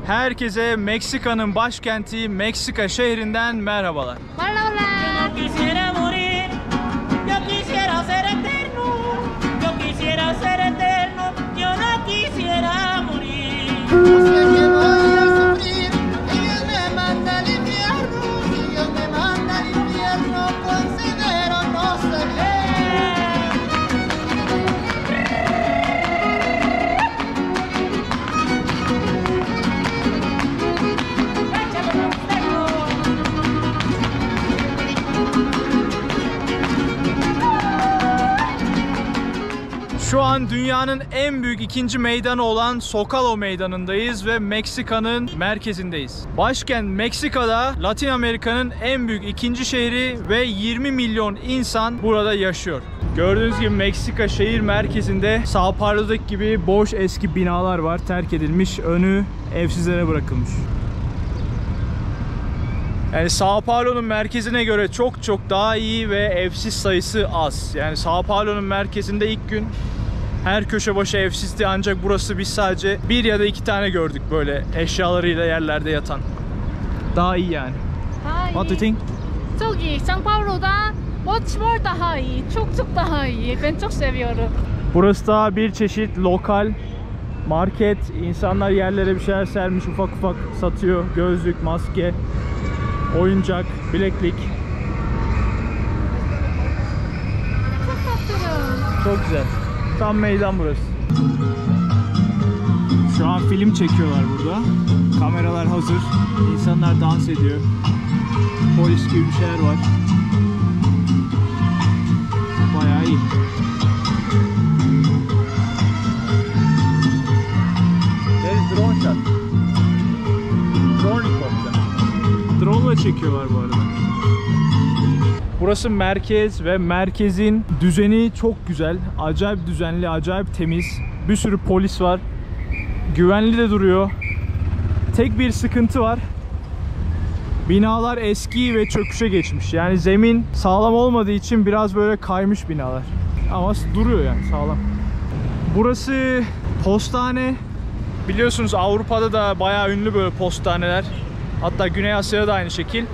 Herkese Meksika'nın başkenti Meksika şehrinden merhabalar. Şu an dünyanın en büyük ikinci meydanı olan Zócalo meydanındayız ve Meksika'nın merkezindeyiz. Başkent Meksika'da Latin Amerika'nın en büyük ikinci şehri ve 20 milyon insan burada yaşıyor. Gördüğünüz gibi Meksika şehir merkezinde São Paulo'daki gibi boş eski binalar var, terk edilmiş, önü evsizlere bırakılmış. Yani São Paulo'nun merkezine göre çok daha iyi ve evsiz sayısı az. Yani São Paulo'nun merkezinde ilk gün her köşe başı evsizdi, ancak burası biz sadece bir ya da iki tane gördük böyle eşyalarıyla yerlerde yatan. Daha iyi yani. What do you think? Çok iyi. São Paulo'da much more daha iyi. Çok daha iyi. Ben çok seviyorum. Burası da bir çeşit lokal market. İnsanlar yerlere bir şeyler sermiş, ufak satıyor. Gözlük, maske, oyuncak, bileklik. Çok güzel. Tam meydan burası. Şu an film çekiyorlar burada. Kameralar hazır. İnsanlar dans ediyor. Polis gibi bir şeyler var. Bayağı iyi. There's drone shot. Drone helicopter. Drone ile çekiyorlar bu arada. Burası merkez ve merkezin düzeni çok güzel. Acayip düzenli, acayip temiz. Bir sürü polis var. Güvenli de duruyor. Tek bir sıkıntı var. Binalar eski ve çöküşe geçmiş. Yani zemin sağlam olmadığı için biraz böyle kaymış binalar. Ama duruyor yani sağlam. Burası postane. Biliyorsunuz Avrupa'da da bayağı ünlü böyle postaneler. Hatta Güney Asya'da da aynı şekil.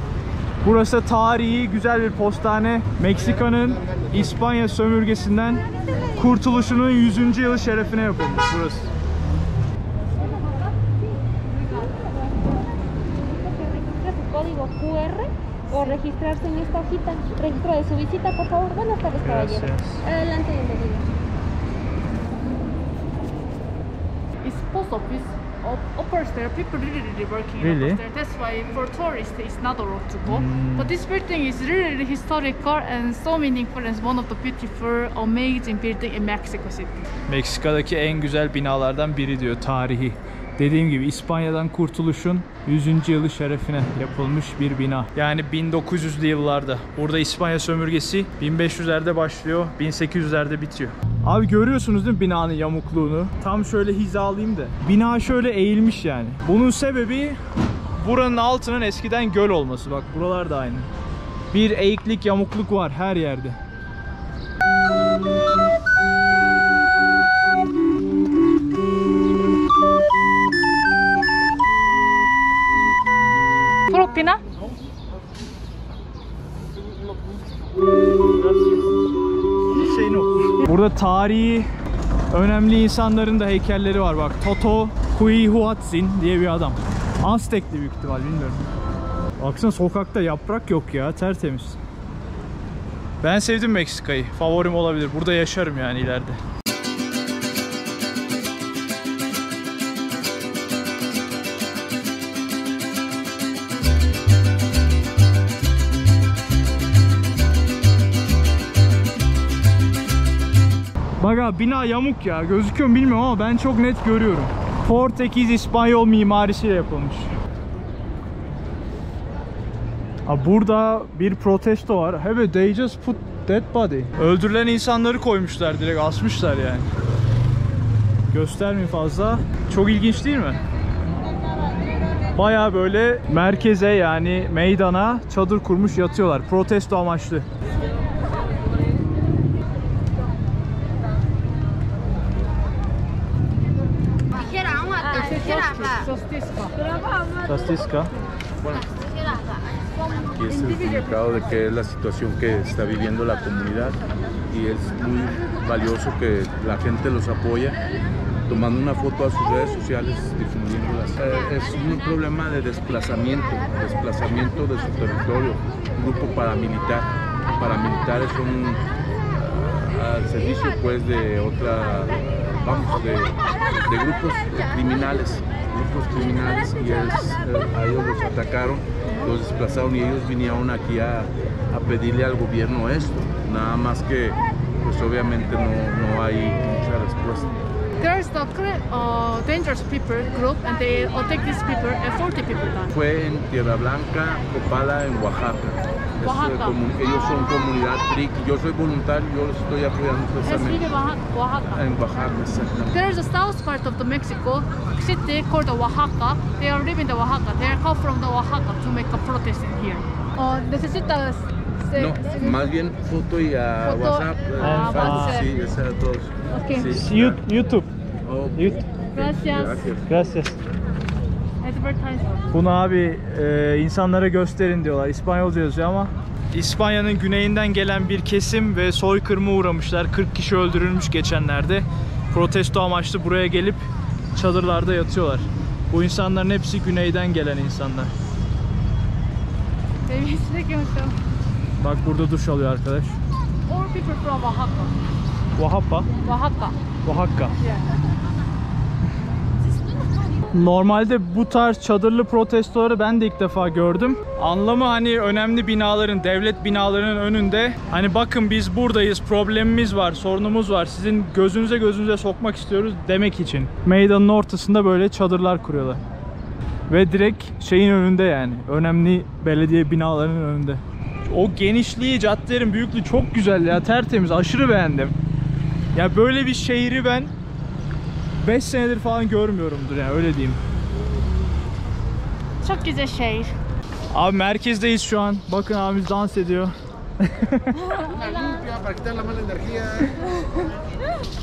Burası tarihi güzel bir postane. Meksika'nın İspanya sömürgesinden kurtuluşunun 100. yılı şerefine yapılmış burası. Código QR o registrarse en esta hojita. Registro de su visita, por favor. Buenas tardes, caballero. Adelante, bienvenido. It's post office. Upper there, people really working Really? upper there. That's why for tourists it's not a road to go. But this building is really historical and so meaningful and one of the beautiful, amazing building in Mexico City. Meksika'daki en güzel binalardan biri diyor, tarihi. Dediğim gibi İspanya'dan kurtuluşun 100. yılı şerefine yapılmış bir bina. Yani 1900'lü yıllarda. Burada İspanya sömürgesi 1500'lerde başlıyor, 1800'lerde bitiyor. Abi görüyorsunuz değil mi binanın yamukluğunu? Tam şöyle hizalayayım da. Bina şöyle eğilmiş yani. Bunun sebebi buranın altının eskiden göl olması. Bak buralar da aynı. Bir eğiklik, yamukluk var her yerde. Propina? Burada tarihi önemli insanların da heykelleri var bak. Toto Cuihuatzin diye bir adam. Aztekli büyük ihtimal, bilmiyorum. Baksana sokakta yaprak yok ya, tertemiz. Ben sevdim Meksika'yı. Favorim olabilir. Burada yaşarım yani ileride. Bak bina yamuk ya, gözüküyor mu bilmiyorum ama ben çok net görüyorum. Portekiz İspanyol mimarisiyle yapılmış. Burada bir protesto var. Evet, they just put dead body. Öldürülen insanları koymuşlar, direkt asmışlar yani. Göstermeyeyim fazla. Çok ilginç değil mi? Baya böyle merkeze, yani meydana çadır kurmuş yatıyorlar. Protesto amaçlı. Zastiska. Y es el significado de que es la situación que está viviendo la comunidad y es muy valioso que la gente los apoya tomando una foto a sus redes sociales difundiéndolas. Es un problema de desplazamiento de su territorio, un grupo paramilitar. Paramilitares son al servicio pues de otra, vamos, de grupos criminales y a ellos los atacaron, los desplazaron y ellos vinieron aquí a pedirle al gobierno esto, nada más que pues obviamente no hay mucha respuesta. There's the dangerous people group and they attack these people and 40 people died. Fue en Tierra Blanca, Copala, en Oaxaca. Oaxaca. Ellos son comunidad TRIC. Yo soy voluntario, yo los estoy apoyando It's precisamente. really Oaxaca. En Oaxaca, exactamente. There's a south part of the Mexico city called Oaxaca. They are living in Oaxaca. They come from the Oaxaca to make a protest in here. Necesitas No, más bien foto y a Foto, WhatsApp. WhatsApp. Sí, es a todos. Okay. Sí, YouTube. Oh, YouTube. Gracias. gracias. Gracias. Advertisement. Bunu abi insanlara gösterin diyorlar. İspanyolca yazıyor ama İspanya'nın güneyinden gelen bir kesim ve soykırıma uğramışlar. 40 kişi öldürülmüş geçenlerde. Protesto amaçlı buraya gelip çadırlarda yatıyorlar. Bu insanların hepsi güneyden gelen insanlar. Bak burada duş alıyor arkadaş. All people from Oaxaca. Oaxaca. Oaxaca. Oaxaca. Yeah. Normalde bu tarz çadırlı protestoları ben de ilk defa gördüm. Anlamı hani önemli binaların, devlet binalarının önünde hani bakın biz buradayız, problemimiz var, sorunumuz var, sizin gözünüze sokmak istiyoruz demek için. Meydanın ortasında böyle çadırlar kuruyorlar. Ve direkt şeyin önünde yani, önemli belediye binalarının önünde. O genişliği, caddelerin büyüklüğü çok güzel ya, tertemiz, aşırı beğendim. Ya böyle bir şehri ben 5 senedir falan görmüyorumdur yani, öyle diyeyim. Çok güzel şehir. Abi merkezdeyiz şu an. Bakın abimiz dans ediyor.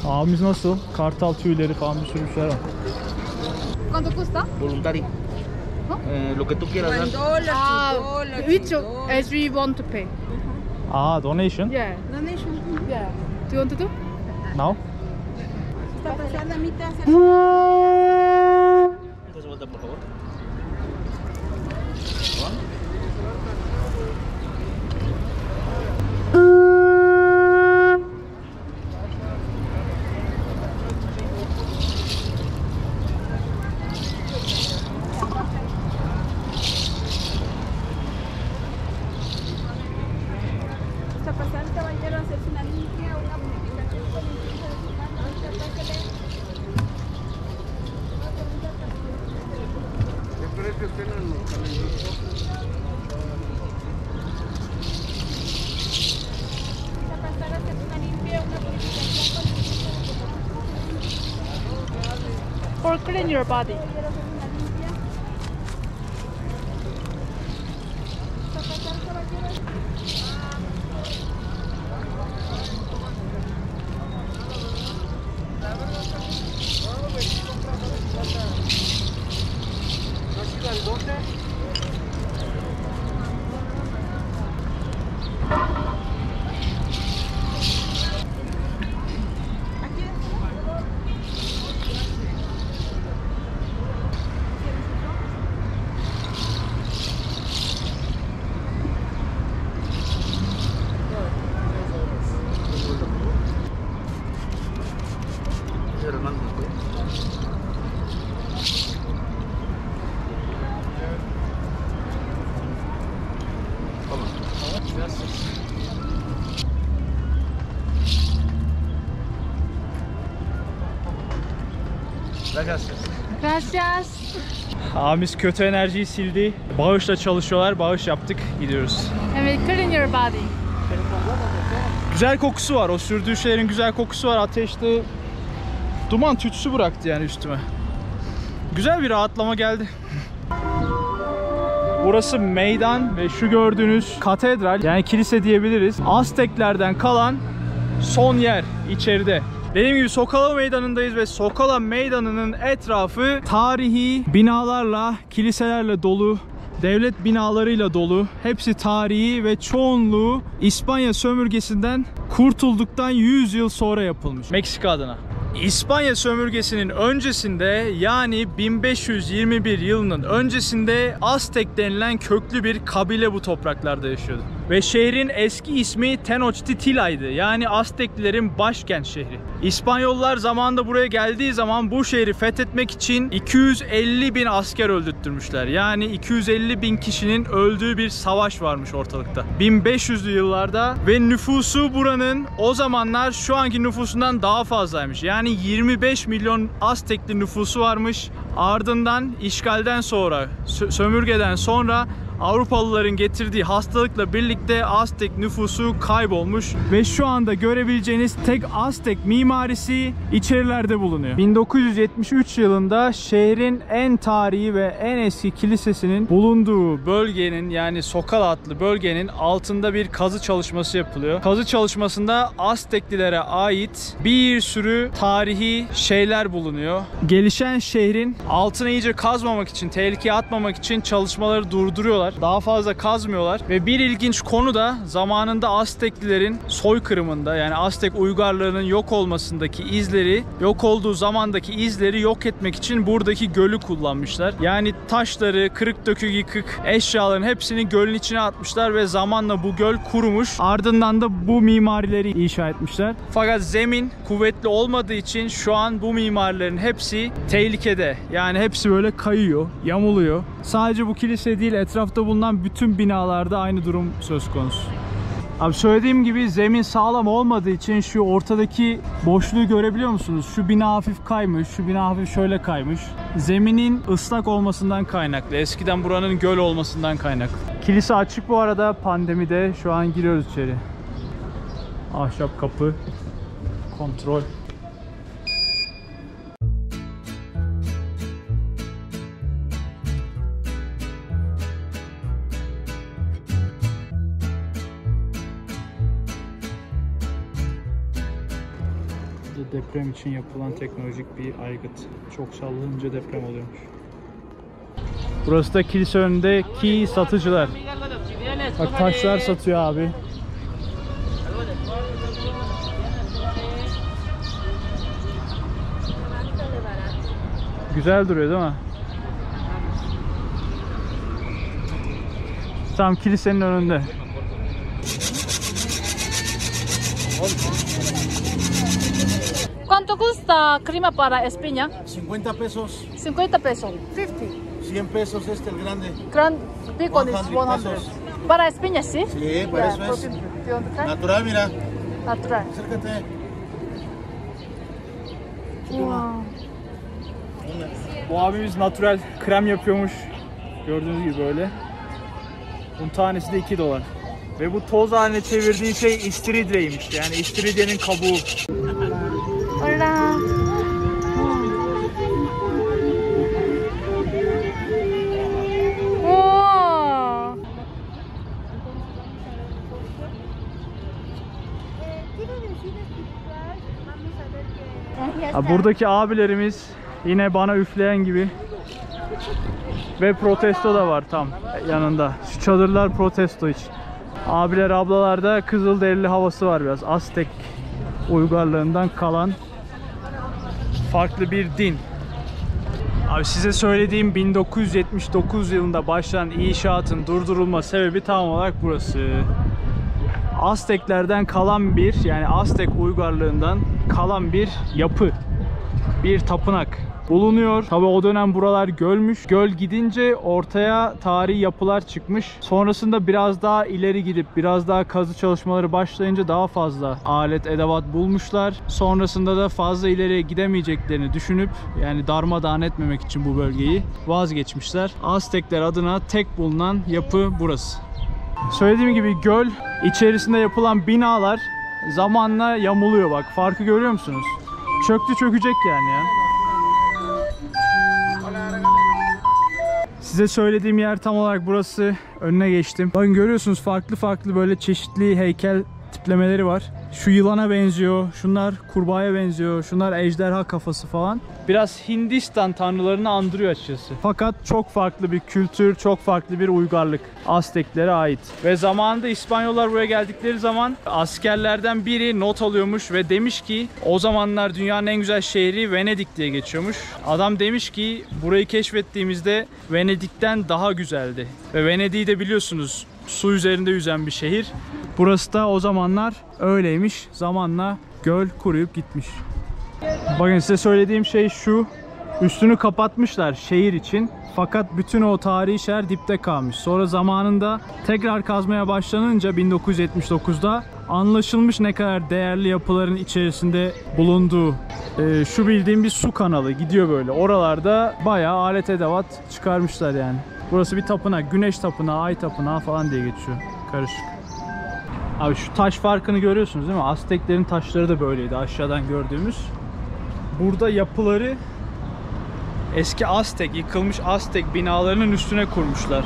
Abimiz nasıl? Kartal tüyleri falan bir sürü şeyler var. ¿Cuánto cuesta? Voluntario. Lo que tú quieras dar. Which as we want to pay? Donation. Yeah. Donation. Yeah. Do you want to do? Now. Está pasando a mitad. Entonces vuelta, por favor. Está pasando, caballero, a hacerse una limpia, una purificación con incienso de su mano. Ahorita pásale. Está pasando a hacerse una limpia, una purificación con incienso de su mano. For clean your body. Caballero, hacerse una limpia. Está pasando, caballero. Gracias. Abimiz kötü enerjiyi sildi. Bağışla çalışıyorlar. Bağış yaptık. Gidiyoruz. And we clean your body. Güzel kokusu var. O sürdüğü şeylerin güzel kokusu var. Ateşte duman tütsü bıraktı yani üstüme. Güzel bir rahatlama geldi. Burası meydan ve şu gördüğünüz katedral, yani kilise diyebiliriz. Azteklerden kalan son yer içeride. Dediğim gibi Sokala Meydanı'ndayız ve Sokala Meydanı'nın etrafı tarihi binalarla, kiliselerle dolu. Devlet binalarıyla dolu. Hepsi tarihi ve çoğunluğu İspanya sömürgesinden kurtulduktan 100 yıl sonra yapılmış. Meksika adına. İspanya sömürgesinin öncesinde, yani 1521 yılının öncesinde Aztek denilen köklü bir kabile bu topraklarda yaşıyordu. Ve şehrin eski ismi Tenochtitlan'ydı. Yani Azteklilerin başkent şehri. İspanyollar zamanında buraya geldiği zaman bu şehri fethetmek için 250 bin asker öldürtmüşler. Yani 250 bin kişinin öldüğü bir savaş varmış ortalıkta. 1500'lü yıllarda ve nüfusu buranın o zamanlar şu anki nüfusundan daha fazlaymış. Yani 25 milyon Aztekli nüfusu varmış. Ardından işgalden sonra, sömürgeden sonra Avrupalıların getirdiği hastalıkla birlikte Aztek nüfusu kaybolmuş ve şu anda görebileceğiniz tek Aztek mimarisi içerilerde bulunuyor. 1973 yılında şehrin en tarihi ve en eski kilisesinin bulunduğu bölgenin, yani Sokala adlı bölgenin altında bir kazı çalışması yapılıyor. Kazı çalışmasında Azteklilere ait bir sürü tarihi şeyler bulunuyor. Gelişen şehrin altına iyice kazmamak için, tehlikeye atmamak için çalışmaları durduruyorlar. Daha fazla kazmıyorlar ve bir ilginç konu da zamanında Azteklilerin soykırımında, yani Aztek uygarlığının yok olmasındaki izleri, yok olduğu zamandaki izleri yok etmek için buradaki gölü kullanmışlar. Yani taşları, kırık dökük yıkık eşyaların hepsini gölün içine atmışlar ve zamanla bu göl kurumuş. Ardından da bu mimarileri inşa etmişler. Fakat zemin kuvvetli olmadığı için şu an bu mimarilerin hepsi tehlikede. Yani hepsi böyle kayıyor, yamuluyor. Sadece bu kilise değil, etrafta bulunan bütün binalarda aynı durum söz konusu. Abi söylediğim gibi zemin sağlam olmadığı için şu ortadaki boşluğu görebiliyor musunuz? Şu bina hafif kaymış, şu bina hafif şöyle kaymış. Zeminin ıslak olmasından kaynaklı. Eskiden buranın göl olmasından kaynaklı. Kilise açık bu arada, pandemide. Şu an giriyoruz içeri. Ahşap kapı. Kontrol. Deprem için yapılan teknolojik bir aygıt. Çok sallanınca deprem oluyormuş. Burası da kilise önündeki satıcılar. Bak taşlar satıyor abi. Güzel duruyor değil mi? Tam kilisenin önünde. ¿Cuánto cuesta crema para España? 50 pesos, 50 pesos. 50. 100 pesos este el grande. Grand pickle is 100 100. pesos. Para España, ¿sí? Sí, para eso es. Natural, mira. Natural. Acércate. Wow. Bu abimiz natural krem yapıyormuş. Gördüğünüz gibi böyle. Bunun tanesi de $2. Ve bu toz haline çevirdiği şey istiridyeymiş. Yani istiridyenin kabuğu. Hola. Buradaki abilerimiz yine bana üfleyen gibi. Ve protesto da var tam yanında. Şu çadırlar protesto için. Abiler ablalarda Kızılderili havası var biraz. Aztek uygarlığından kalan farklı bir din. Abi size söylediğim 1979 yılında başlayan inşaatın durdurulma sebebi tam olarak burası. Azteklerden kalan bir, yani Aztek uygarlığından kalan bir yapı. Bir tapınak bulunuyor. Tabi o dönem buralar gölmüş. Göl gidince ortaya tarihi yapılar çıkmış. Sonrasında biraz daha ileri gidip biraz daha kazı çalışmaları başlayınca daha fazla alet edevat bulmuşlar. Sonrasında da fazla ileriye gidemeyeceklerini düşünüp, yani darmadağın etmemek için bu bölgeyi vazgeçmişler. Aztekler adına tek bulunan yapı burası. Söylediğim gibi göl içerisinde yapılan binalar zamanla yamuluyor, bak farkı görüyor musunuz? Çöktü çökecek yani ya. Size söylediğim yer tam olarak burası. Önüne geçtim. Bakın görüyorsunuz farklı farklı böyle çeşitli heykel tiplemeleri var. Şu yılana benziyor, şunlar kurbağaya benziyor, şunlar ejderha kafası falan. Biraz Hindistan tanrılarını andırıyor açıkçası. Fakat çok farklı bir kültür, çok farklı bir uygarlık Azteklere ait. Ve zamanında İspanyollar buraya geldikleri zaman askerlerden biri not alıyormuş ve demiş ki o zamanlar dünyanın en güzel şehri Venedik diye geçiyormuş. Adam demiş ki burayı keşfettiğimizde Venedik'ten daha güzeldi. Ve Venedik'i de biliyorsunuz su üzerinde yüzen bir şehir. Burası da o zamanlar öyleymiş. Zamanla göl kuruyup gitmiş. Bakın size söylediğim şey şu. Üstünü kapatmışlar şehir için. Fakat bütün o tarihi şehir dipte kalmış. Sonra zamanında tekrar kazmaya başlanınca 1979'da anlaşılmış ne kadar değerli yapıların içerisinde bulunduğu. Şu bildiğim bir su kanalı gidiyor böyle. Oralarda bayağı alet edevat çıkarmışlar yani. Burası bir tapınak. Güneş tapınağı, ay tapınağı falan diye geçiyor. Karışık. Abi şu taş farkını görüyorsunuz değil mi? Azteklerin taşları da böyleydi aşağıdan gördüğümüz. Burada yapıları eski Aztek, yıkılmış Aztek binalarının üstüne kurmuşlar.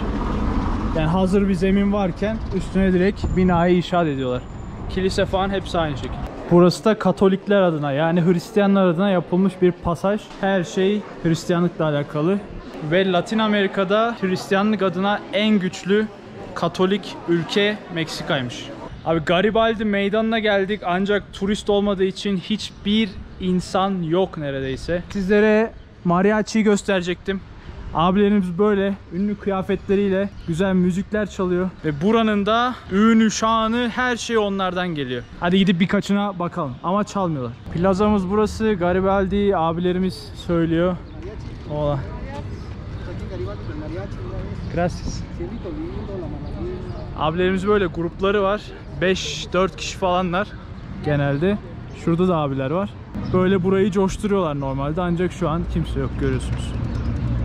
Yani hazır bir zemin varken üstüne direkt binayı inşaat ediyorlar. Kilise falan hepsi aynı şekilde. Burası da Katolikler adına yani Hristiyanlar adına yapılmış bir pasaj. Her şey Hristiyanlıkla alakalı. Ve Latin Amerika'da Hristiyanlık adına en güçlü Katolik ülke Meksika'ymış. Abi Garibaldi meydanına geldik ancak turist olmadığı için hiçbir insan yok neredeyse. Sizlere mariachi'yi gösterecektim. Abilerimiz böyle ünlü kıyafetleriyle güzel müzikler çalıyor. Ve buranın da ünü, şanı, her şey onlardan geliyor. Hadi gidip birkaçına bakalım ama çalmıyorlar. Plazamız burası. Garibaldi abilerimiz söylüyor. Hola. Gracias. Abilerimiz böyle grupları var. 5-4 kişi falanlar genelde. Şurada da abiler var. Böyle burayı coşturuyorlar normalde ancak şu an kimse yok görüyorsunuz.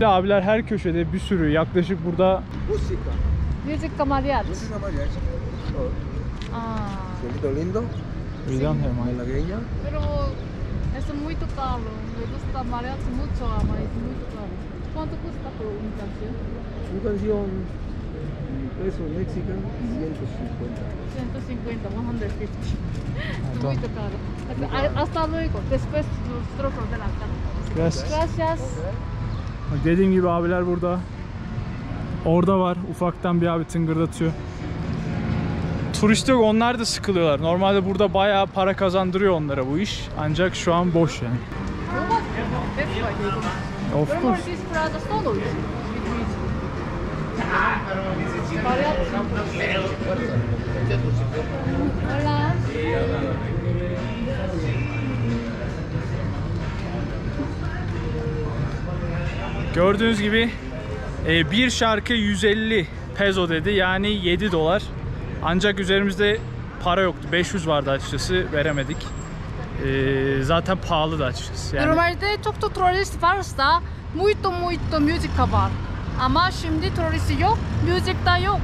Abiler her köşede bir sürü yaklaşık burada. Música mariachi. Lindo. Pero es muy tocado. Me gusta mariachi mucho, ama, es muy tocado. ¿Cuánto cuesta por una canción? Una canción peso mexicano 150. 150, 150. Muy tocado. Hasta luego. Después los trozos de la carne. Gracias. Gracias. Bak dediğim gibi abiler burada. Orada var. Ufaktan bir abi tıngırdatıyor. Turist yok. Onlar da sıkılıyorlar. Normalde burada bayağı para kazandırıyor onlara bu iş. Ancak şu an boş yani. Of course. Hola. Gördüğünüz gibi bir şarkı 150 peso dedi yani 7 dolar. Ancak üzerimizde para yoktu. 500 vardı açıkçası veremedik. Zaten pahalı da açıkçası. Yani... Normalde çok turist varsa muito müzik var. Ama şimdi turist yok, müzik de yok.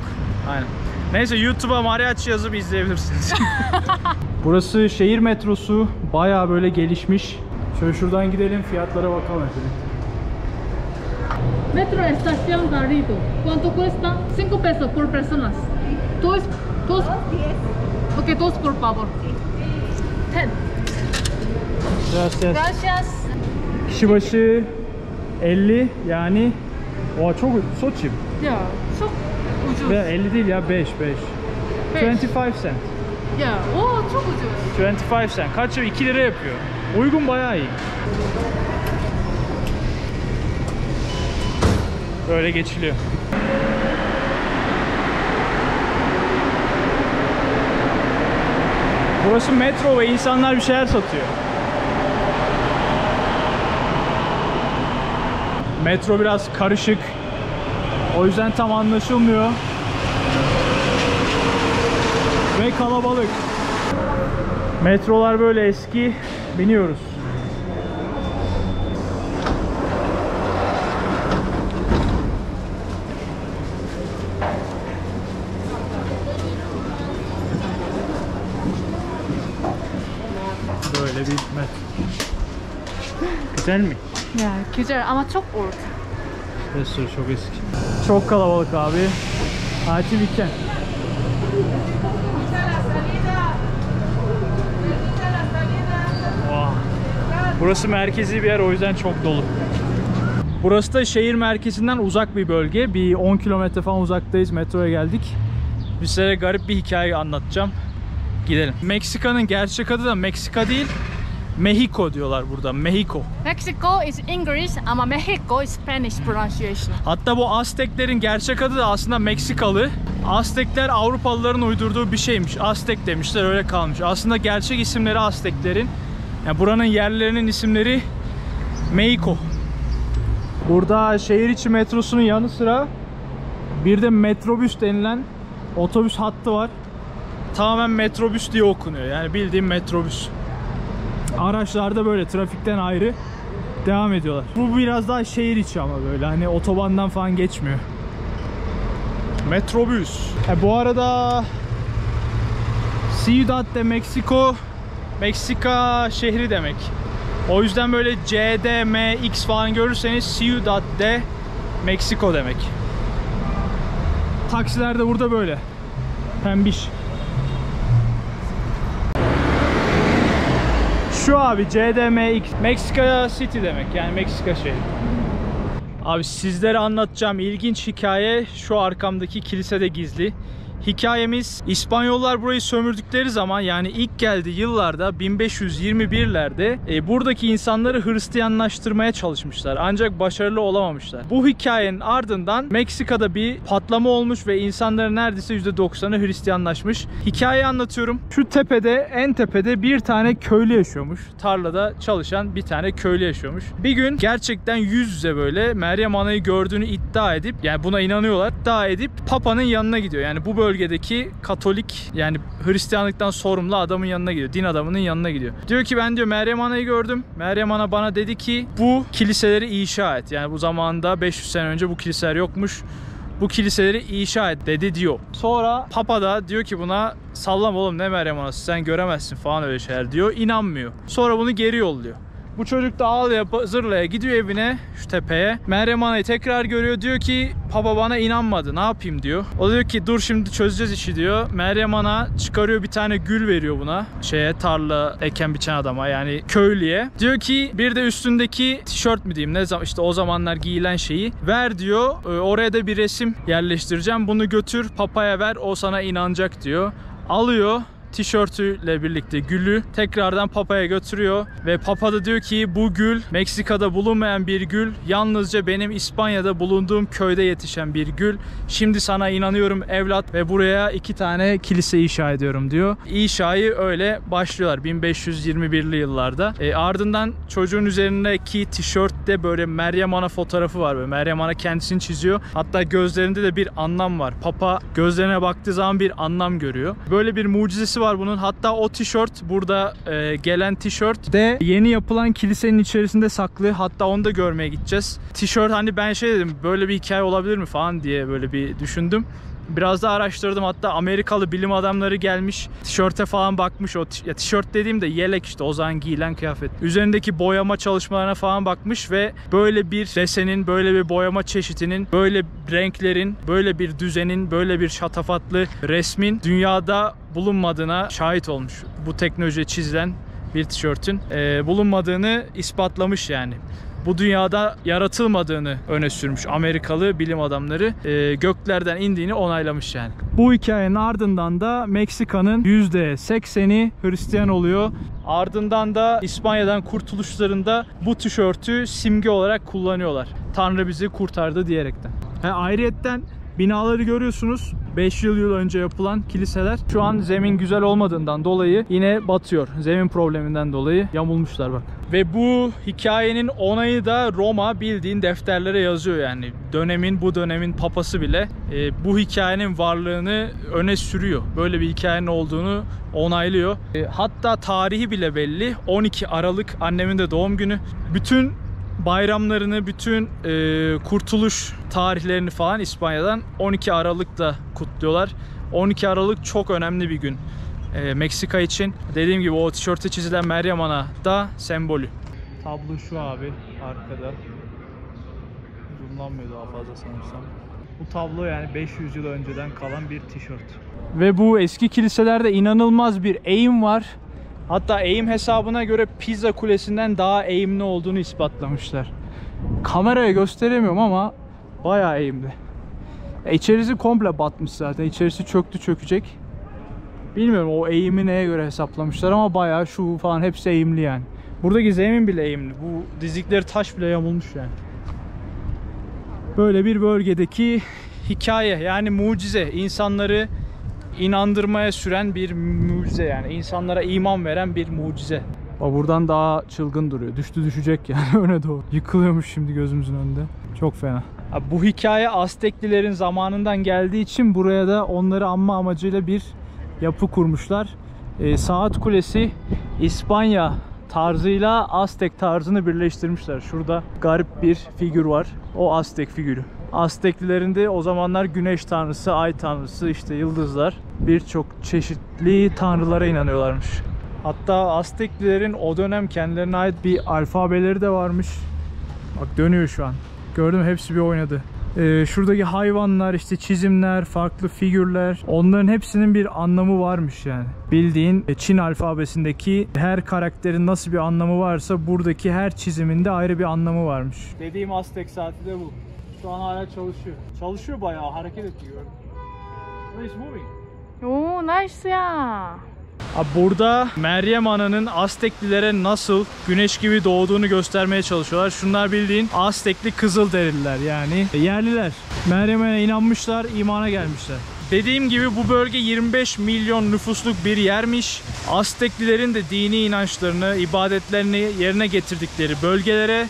Aynen. Neyse YouTube'a mariachi yazıp izleyebilirsiniz. Burası şehir metrosu. Bayağı böyle gelişmiş. Şöyle şuradan gidelim fiyatlara bakalım efendim. Metro Estación Garrido. ¿Cuánto cuesta? 5 pesos por personas. Dos. Ok, dos por favor. 10. Gracias. Gracias. Kişi başı 50 yani çok soçim. Ya, çok ucuz. 50 değil ya 5. 25 cent. Ya, çok ucuz. 25 cent. Kaç 2 lira yapıyor. Uygun bayağı iyi. Böyle geçiliyor. Burası metro ve insanlar bir şeyler satıyor. Metro biraz karışık. O yüzden tam anlaşılmıyor. Ve kalabalık. Metrolar böyle eski. Biniyoruz. Böyle bir metro. Güzel mi? Ya, güzel ama çok old. Metro çok eski. Çok kalabalık abi. Tatil weekend. Burası merkezi bir yer, o yüzden çok dolu. Burası da şehir merkezinden uzak bir bölge. Bir 10 kilometre falan uzaktayız. Metroya geldik. Bir size garip bir hikaye anlatacağım. Gidelim. Meksika'nın gerçek adı da Meksika değil, Mexico diyorlar burada. Mexico. Mexico is English ama Mexico is Spanish pronunciation. Hatta bu Azteklerin gerçek adı da aslında Meksikalı. Aztekler Avrupalıların uydurduğu bir şeymiş. Aztek demişler, öyle kalmış. Aslında gerçek isimleri Azteklerin. Yani buranın yerlerinin isimleri Mexico. Burada şehir içi metrosunun yanı sıra bir de metrobüs denilen otobüs hattı var. Tamamen metrobüs diye okunuyor. Yani bildiğim metrobüs. Araçlar da böyle trafikten ayrı devam ediyorlar. Bu biraz daha şehir içi ama böyle hani otobandan falan geçmiyor. Metrobüs. Bu arada Ciudad de Mexico, Meksika şehri demek. O yüzden böyle C, D, M, X falan görürseniz Ciudad de Mexico demek. Taksiler de burada böyle. Pembiş. Şu abi CDMX Meksika City demek, yani Meksika şehri. Abi sizlere anlatacağım ilginç hikaye şu arkamdaki kilisede gizli. Hikayemiz, İspanyollar burayı sömürdükleri zaman, yani ilk geldiği yıllarda 1521'lerde buradaki insanları Hristiyanlaştırmaya çalışmışlar. Ancak başarılı olamamışlar. Bu hikayenin ardından Meksika'da bir patlama olmuş ve insanların neredeyse %90'ı Hristiyanlaşmış. Hikayeyi anlatıyorum. Şu tepede, en tepede bir tane köylü yaşıyormuş. Tarlada çalışan bir tane köylü yaşıyormuş. Bir gün gerçekten yüz yüze böyle Meryem Ana'yı gördüğünü iddia edip, yani buna inanıyorlar, iddia edip Papa'nın yanına gidiyor. Yani bu bölgedeki Katolik, yani Hristiyanlıktan sorumlu adamın yanına gidiyor. Din adamının yanına gidiyor. Diyor ki ben diyor Meryem Ana'yı gördüm. Meryem Ana bana dedi ki bu kiliseleri inşa et. Yani bu zamanda 500 sene önce bu kiliseler yokmuş. Bu kiliseleri inşa et dedi diyor. Sonra Papa da diyor ki buna sallama oğlum, ne Meryem Ana'sı, sen göremezsin falan öyle şeyler diyor. İnanmıyor. Sonra bunu geri yolluyor. Bu çocuk da ağlaya zırlaya gidiyor evine, şu tepeye. Meryem Ana'yı tekrar görüyor, diyor ki Papa bana inanmadı, ne yapayım diyor. O diyor ki dur şimdi çözeceğiz işi diyor. Meryem Ana çıkarıyor bir tane gül veriyor buna. Tarla eken biçen adama, yani köylüye. Diyor ki bir de üstündeki tişört mü diyeyim, ne zaman işte o zamanlar giyilen şeyi ver diyor. Oraya da bir resim yerleştireceğim. Bunu götür Papa'ya ver, o sana inanacak diyor. Alıyor tişörtüyle birlikte gülü tekrardan Papa'ya götürüyor ve Papa da diyor ki bu gül Meksika'da bulunmayan bir gül, yalnızca benim İspanya'da bulunduğum köyde yetişen bir gül. Şimdi sana inanıyorum evlat ve buraya 2 tane kilise inşa ediyorum diyor. İnşayı öyle başlıyorlar 1521'li yıllarda. Ardından çocuğun üzerindeki tişörtte böyle Meryem Ana fotoğrafı var ve Meryem Ana kendisini çiziyor. Hatta gözlerinde de bir anlam var. Papa gözlerine baktığı zaman bir anlam görüyor. Böyle bir mucizesi var bunun. Hatta o tişört, burada gelen tişört de yeni yapılan kilisenin içerisinde saklı. Hatta onu da görmeye gideceğiz. Tişört, hani ben dedim böyle bir hikaye olabilir mi falan diye böyle bir düşündüm. Biraz da araştırdım. Hatta Amerikalı bilim adamları gelmiş, tişörte falan bakmış. O tişört dediğimde yelek, işte o zaman giyilen kıyafet. Üzerindeki boyama çalışmalarına falan bakmış ve böyle bir desenin, böyle bir boyama çeşitinin, böyle renklerin, böyle bir düzenin, böyle bir şatafatlı resmin dünyada bulunmadığına şahit olmuş. Bu teknolojiye çizilen bir tişörtün bulunmadığını ispatlamış yani. Bu dünyada yaratılmadığını öne sürmüş Amerikalı bilim adamları, göklerden indiğini onaylamış yani. Bu hikayenin ardından da Meksika'nın %80'i Hristiyan oluyor. Ardından da İspanya'dan kurtuluşlarında bu tişörtü simge olarak kullanıyorlar. Tanrı bizi kurtardı diyerekten. Ayrıyetten binaları görüyorsunuz. 5 yıl önce yapılan kiliseler şu an zemin güzel olmadığından dolayı yine batıyor. Zemin probleminden dolayı yamulmuşlar bak. Ve bu hikayenin onayı da Roma bildiğin defterlere yazıyor yani. Bu dönemin papası bile bu hikayenin varlığını öne sürüyor. Böyle bir hikayenin olduğunu onaylıyor. Hatta tarihi bile belli. 12 Aralık annemin de doğum günü. Bütün bayramlarını, bütün kurtuluş tarihlerini falan İspanya'dan 12 Aralık'ta kutluyorlar. 12 Aralık çok önemli bir gün Meksika için. Dediğim gibi o tişörte çizilen Meryem Ana da sembolü. Tablo şu abi arkada. Zoomlanmıyor daha fazla sanırsam. Bu tablo yani 500 yıl önceden kalan bir tişört. Ve bu eski kiliselerde inanılmaz bir eğim var. Hatta eğim hesabına göre Pisa Kulesi'nden daha eğimli olduğunu ispatlamışlar. Kameraya gösteremiyorum ama bayağı eğimli. İçerisi komple batmış zaten. İçerisi çöktü, çökecek. Bilmiyorum o eğimi neye göre hesaplamışlar ama bayağı şu falan hepsi eğimli yani. Buradaki zemin bile eğimli. Bu dizikleri taş bile yamulmuş yani. Böyle bir bölgedeki hikaye yani mucize. İnsanları inandırmaya süren bir mucize yani. İnsanlara iman veren bir mucize. O buradan daha çılgın duruyor. Düştü düşecek yani öne doğru. Yıkılıyormuş şimdi gözümüzün önünde. Çok fena. Bu hikaye Azteklilerin zamanından geldiği için buraya da onları anma amacıyla bir yapı kurmuşlar. Saat Kulesi İspanya tarzıyla Aztek tarzını birleştirmişler. Şurada garip bir figür var. O Aztek figürü. Azteklilerin de o zamanlar güneş tanrısı, ay tanrısı, işte yıldızlar, birçok çeşitli tanrılara inanıyorlarmış. Hatta Azteklilerin o dönem kendilerine ait bir alfabeleri de varmış. Bak dönüyor şu an. Gördüm, hepsi bir oynadı. Şuradaki hayvanlar, işte çizimler, farklı figürler, onların hepsinin bir anlamı varmış yani. Bildiğin Çin alfabesindeki her karakterin nasıl bir anlamı varsa buradaki her çiziminde ayrı bir anlamı varmış. Dediğim Aztek saati de bu. Şu an hala çalışıyor. Çalışıyor bayağı, hareket ediyor. It's moving. Oh, nice ya. Burada Meryem Ana'nın Azteklilere nasıl güneş gibi doğduğunu göstermeye çalışıyorlar. Şunlar bildiğin Aztekli Kızılderililer yani yerliler. Meryem Ana'ya inanmışlar, imana gelmişler. Dediğim gibi bu bölge 25 milyon nüfusluk bir yermiş. Azteklilerin de dini inançlarını, ibadetlerini yerine getirdikleri bölgelere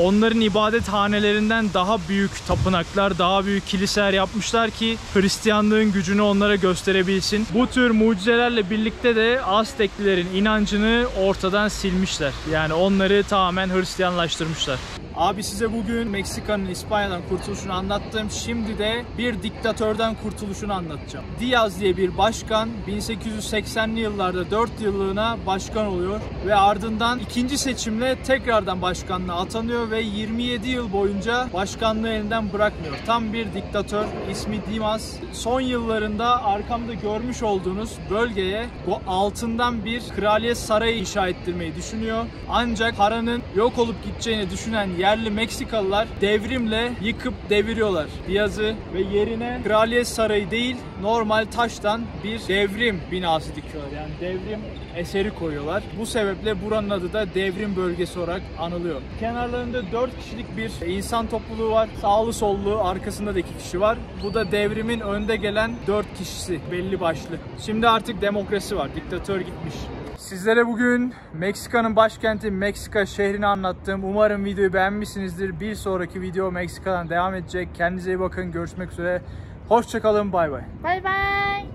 onların ibadethanelerinden daha büyük tapınaklar, daha büyük kiliseler yapmışlar ki Hristiyanlığın gücünü onlara gösterebilsin. Bu tür mucizelerle birlikte de Azteklilerin inancını ortadan silmişler. Yani onları tamamen Hristiyanlaştırmışlar. Abi size bugün Meksika'nın İspanya'dan kurtuluşunu anlattım. Şimdi de bir diktatörden kurtuluşunu anlatacağım. Diaz diye bir başkan 1880'li yıllarda 4 yıllığına başkan oluyor ve ardından ikinci seçimle tekrardan başkanlığa atanıyor ve 27 yıl boyunca başkanlığı elinden bırakmıyor. Tam bir diktatör, ismi Dimas. Son yıllarında arkamda görmüş olduğunuz bölgeye bu altından bir kraliyet sarayı inşa ettirmeyi düşünüyor. Ancak paranın yok olup gideceğini düşünen yerli Meksikalılar devrimle yıkıp deviriyorlar Diaz'ı ve yerine kraliyet sarayı değil normal taştan bir devrim binası dikiyorlar. Yani devrim eseri koyuyorlar. Bu sebeple buranın adı da devrim bölgesi olarak anılıyor. Kenarlarında 4 kişilik bir insan topluluğu var. Sağlı sollu, arkasında da 2 kişi var. Bu da devrimin önde gelen 4 kişisi, belli başlı. Şimdi artık demokrasi var. Diktatör gitmiş. Sizlere bugün Meksika'nın başkenti Meksika şehrini anlattım. Umarım videoyu beğenmişsinizdir. Bir sonraki video Meksika'dan devam edecek. Kendinize iyi bakın. Görüşmek üzere. Hoşçakalın. Bay bay. Bye bye.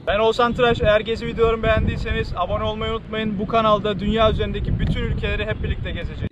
Ben Oğuzhan Tıraş. Eğer gezi videolarımı beğendiyseniz abone olmayı unutmayın. Bu kanalda dünya üzerindeki bütün ülkeleri hep birlikte gezeceğiz.